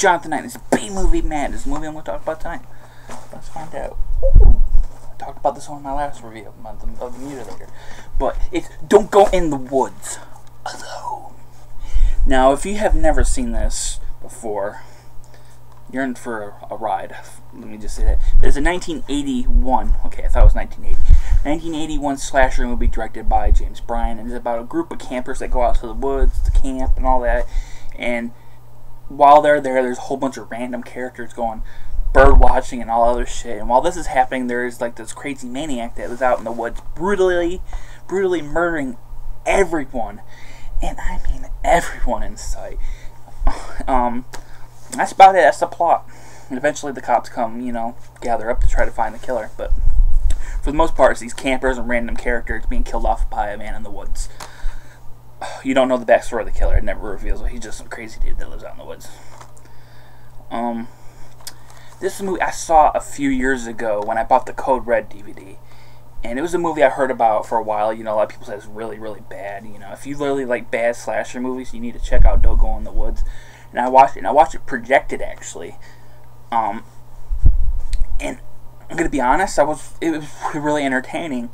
Jonathan Knight. This is B-Movie Madness, the movie I'm going to talk about tonight. Let's find out. Ooh. I talked about this one in my last review of the Mutilator. But it's Don't Go in the Woods Alone. Now, if you have never seen this before, you're in for a ride. Let me just say that. It's a 1981. Okay, I thought it was 1980. 1981 slasher movie directed by James Bryan, and it's about a group of campers that go out to the woods to camp and all that. And while they're there, there's a whole bunch of random characters going bird watching and all other shit. And while this is happening, there's like this crazy maniac that was out in the woods brutally murdering everyone, and I mean everyone in sight. That's about it. That's the plot. And eventually the cops come, gather up to try to find the killer. But for the most part, it's these campers and random characters being killed off by a man in the woods. You don't know the backstory of the killer. It never reveals it. He's just some crazy dude that lives out in the woods. This movie I saw a few years ago when I bought the Code Red DVD. And it was a movie I heard about for a while. A lot of people say it's really, really bad. If you really like bad slasher movies, you need to check out Don't Go in the Woods. And I watched it. And I watched it projected, actually. And I'm gonna be honest, it was really entertaining,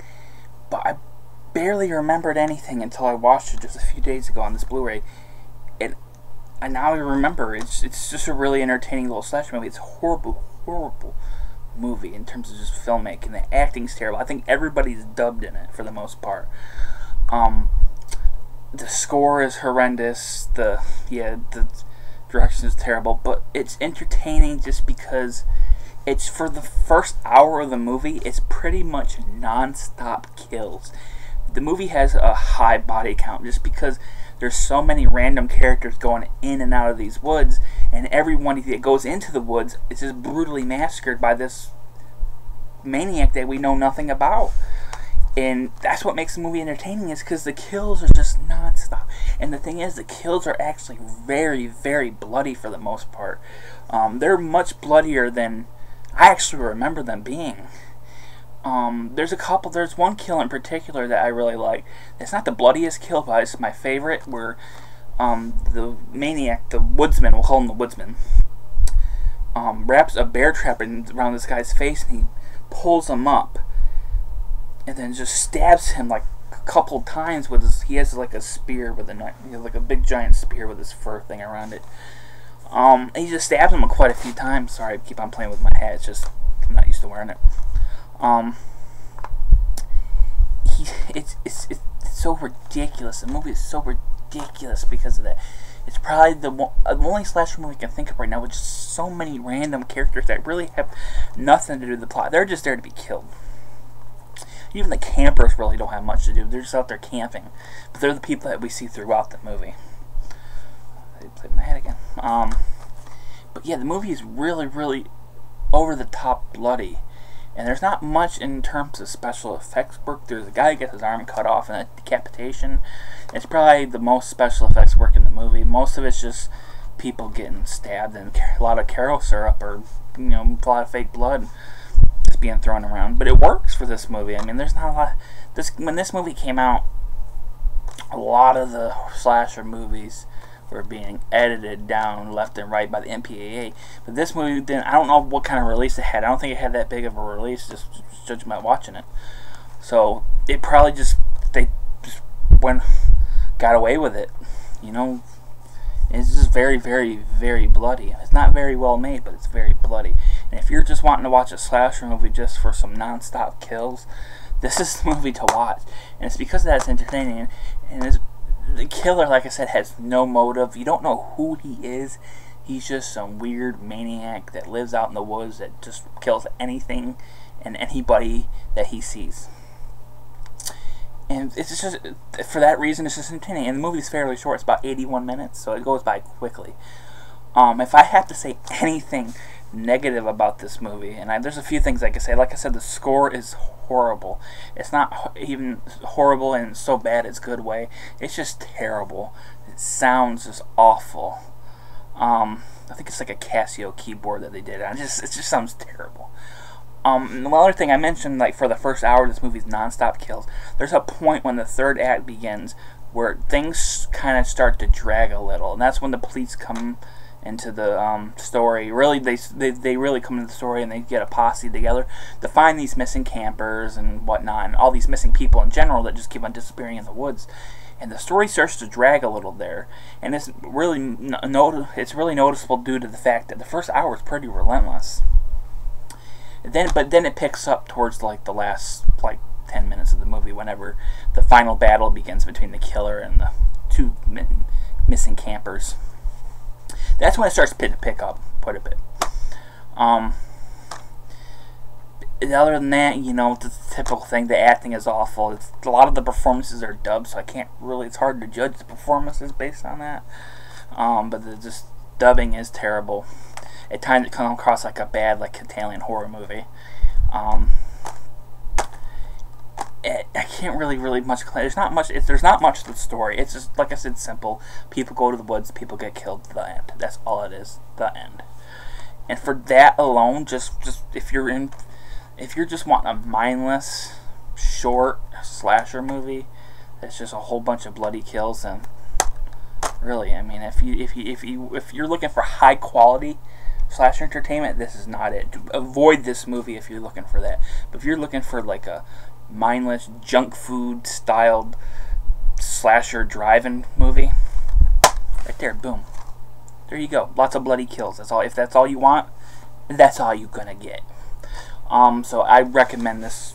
but I barely remembered anything until I watched it just a few days ago on this Blu-ray. And I now remember it's just a really entertaining little slasher movie. It's a horrible movie in terms of just filmmaking. The acting's terrible. I think everybody's dubbed in it for the most part. The score is horrendous. The direction is terrible, but it's entertaining just because it's for the first hour of the movie. It's pretty much non-stop kills. The movie has a high body count just because there's so many random characters going in and out of these woods, and everyone that goes into the woods is just brutally massacred by this maniac that we know nothing about. And that's what makes the movie entertaining, is because the kills are just non-stop. And the thing is, the kills are actually very, very bloody for the most part. They're much bloodier than I actually remember them being. There's one kill in particular that I really like. It's not the bloodiest kill, but it's my favorite, where the maniac, the woodsman, we'll call him the woodsman, wraps a bear trap around this guy's face, and he pulls him up and then just stabs him like a couple times with his. He has like a spear with a knife. He has like a big giant spear with his fur thing around it. And he just stabs him quite a few times. Sorry, I keep on playing with my hat. It's just I'm not used to wearing it. It's so ridiculous. The movie is so ridiculous because of that. It's probably the only slasher movie I can think of right now with just so many random characters that really have nothing to do with the plot. They're just there to be killed. Even the campers really don't have much to do. They're just out there camping. But they're the people that we see throughout the movie. I played my head again. But yeah, the movie is really, really over-the-top bloody. And there's not much in terms of special effects work. There's a guy who gets his arm cut off in a decapitation. It's probably the most special effects work in the movie. Most of it's just people getting stabbed and a lot of Caro syrup or, a lot of fake blood being thrown around, but it works for this movie. I mean, there's not a lot. When this movie came out, a lot of the slasher movies were being edited down left and right by the MPAA. But this movie didn't. I don't know what kind of release it had. I don't think it had that big of a release, just judging by watching it. So it probably they just got away with it. It's just very, very, very bloody. It's not very well made, but it's very bloody. And if you're just wanting to watch a slasher movie just for some non-stop kills, this is the movie to watch. And it's because of that it's entertaining. And the killer, like I said, has no motive. You don't know who he is. He's just some weird maniac that lives out in the woods that just kills anything and anybody that he sees. And it's just, for that reason, it's just entertaining. And the movie's fairly short. It's about 81 minutes, so it goes by quickly. If I have to say anything negative about this movie, and there's a few things I can say. Like I said, the score is horrible. It's not even horrible in so bad it's good way. It's just terrible. It sounds just awful. I think it's like a Casio keyboard that they did. It just sounds terrible. The other thing I mentioned, like for the first hour of this movie's non-stop kills, there's a point when the third act begins where things kind of start to drag a little, and that's when the police come into the story. Really, they really come into the story, and they get a posse together to find these missing campers and whatnot, and all these missing people in general that just keep on disappearing in the woods. And the story starts to drag a little there, and it's really noticeable due to the fact that the first hour is pretty relentless. But then it picks up towards like the last 10 minutes of the movie, whenever the final battle begins between the killer and the two missing campers. That's when it starts to pick up quite a bit. Other than that, you know, the typical thing, the acting is awful. A lot of the performances are dubbed, so it's hard to judge the performances based on that. But the dubbing is terrible. At times it comes across like a bad, Italian horror movie. I can't really much. There's not much to the story. It's just, like I said, simple. People go to the woods, people get killed. The end. That's all it is. The end. And for that alone, just if you're just wanting a mindless, short slasher movie that's just a whole bunch of bloody kills, then really, I mean, if you're looking for high quality slasher entertainment, this is not it. Avoid this movie if you're looking for that. But if you're looking for like a mindless junk food styled slasher drive-in movie, right there, boom, there you go. Lots of bloody kills. That's all. If that's all you want, that's all you're gonna get. So I recommend this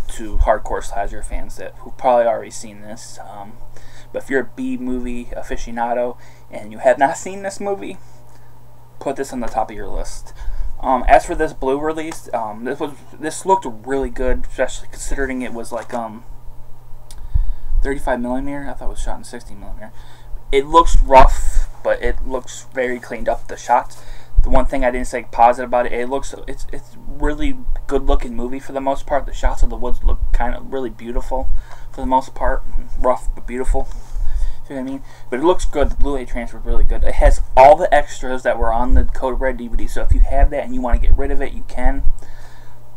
to hardcore slasher fans who've probably already seen this. But if you're a B-movie aficionado and you have not seen this movie, put this on the top of your list. As for this Blue release, this looked really good, especially considering it was 35mm. I thought it was shot in 60mm. It looks rough, but it looks very cleaned up. The shots. The one thing I didn't say positive about it, it's really good looking movie for the most part. The shots of the woods look kind of really beautiful for the most part. Rough but beautiful. See what I mean? But it looks good. The Blu-ray transfer is really good. It has all the extras that were on the Code Red DVD. So if you have that and you want to get rid of it, you can.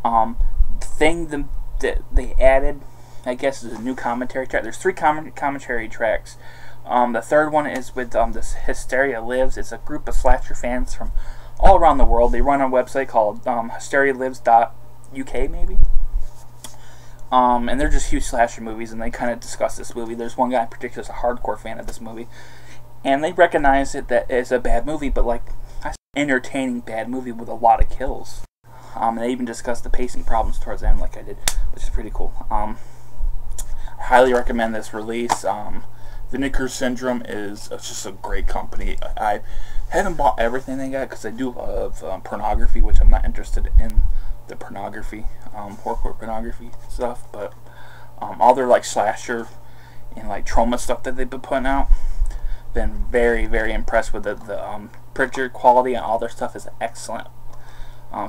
The thing that they added, I guess, is a new commentary track. There's 3 commentary tracks. The third one is with this Hysteria Lives. It's a group of slasher fans from all around the world. They run a website called hysterialives.uk, maybe. And they're just huge slasher movies, and they kind of discuss this movie. There's one guy in particular who's a hardcore fan of this movie, and they recognize it that it's a bad movie, but entertaining bad movie with a lot of kills. And they even discuss the pacing problems towards the end, like I did, which is pretty cool. I highly recommend this release. Vinegar Syndrome is just a great company. I haven't bought everything they got because I do love pornography, which I'm not interested in the pornography, horrorcore pornography stuff. But all their slasher and trauma stuff that they've been putting out, been very, very impressed with the picture quality, and all their stuff is excellent.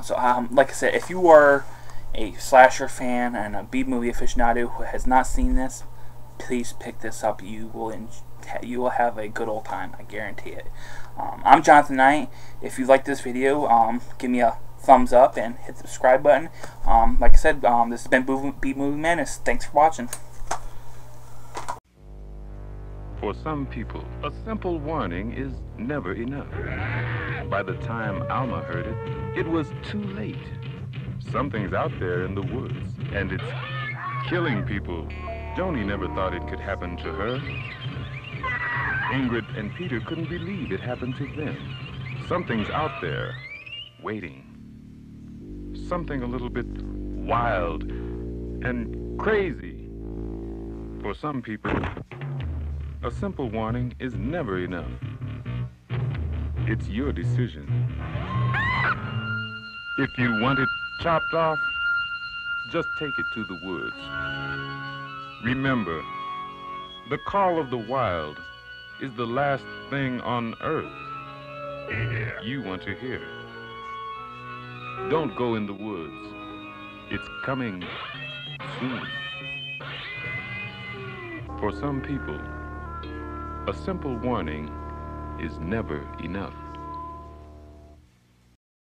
So like I said, if you are a slasher fan and a B-movie aficionado who has not seen this, please pick this up. You will have a good old time. I guarantee it. I'm Jonathan Knight. If you like this video, give me a thumbs up and hit the subscribe button. Like I said, this has been B-Movie Menace. Thanks for watching. For some people, a simple warning is never enough. By the time Alma heard it, it was too late. Something's out there in the woods, and it's killing people. Joni never thought it could happen to her. Ingrid and Peter couldn't believe it happened to them. Something's out there, waiting. Something a little bit wild and crazy. For some people, a simple warning is never enough. It's your decision. If you want it chopped off, just take it to the woods. Remember, the call of the wild is the last thing on earth you want to hear. Don't go in the woods. It's coming soon. For some people, a simple warning is never enough.